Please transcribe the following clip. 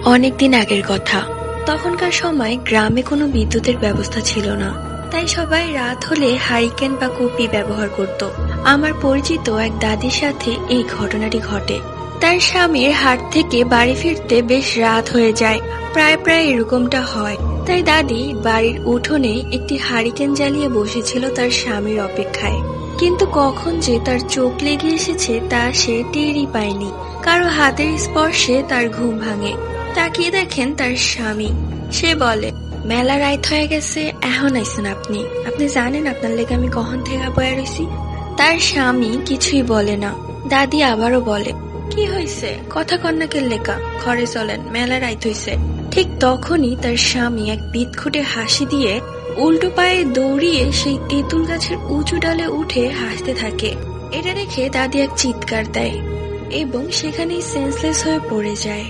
অনেকদিন আগের কথা। তখনকার সময় গ্রামে কোনো বিদ্যুতের ব্যবস্থা ছিল না, তাই সবাই রাত হলে হারিকেন বা কুপি ব্যবহার করত। আমার পরিচিত এক দাদির সাথে এই ঘটনাটি ঘটে। তার স্বামীর হাট থেকে বাড়ি ফিরতে বেশ রাত হয়ে যায়, প্রায় প্রায় এরকমটা হয়। তাই দাদি বাড়ির উঠোনে একটি হারিকেন জ্বালিয়ে বসেছিল তার স্বামীর অপেক্ষায়। কিন্তু কখন যে তার চোখ লেগে এসেছে তা সে টেরই পায়নি। কারো হাতের স্পর্শে তার ঘুম ভাঙে। তাকিয়ে দেখেন তার স্বামী। সে বলে, মেলা রাত হয়ে গেছে, এখন আইসেন আপনি আপনি জানেন আপনার লেগে আমি কখন থেকে বয়ে রয়েছি। তার স্বামী কিছুই বলে না। দাদি আবারও বলে, কি হয়েছে, কথা কন্যাকের লেখা, ঘরে চলেন, মেলা রাত হয়েছে। ঠিক তখনই তার স্বামী এক বিদঘুটে হাসি দিয়ে উল্টো পায়ে দৌড়িয়ে সেই তেঁতুল গাছের উঁচু ডালে উঠে হাসতে থাকে। এটা দেখে দাদি এক চিৎকার দেয় এবং সেখানেই সেন্সলেস হয়ে পড়ে যায়।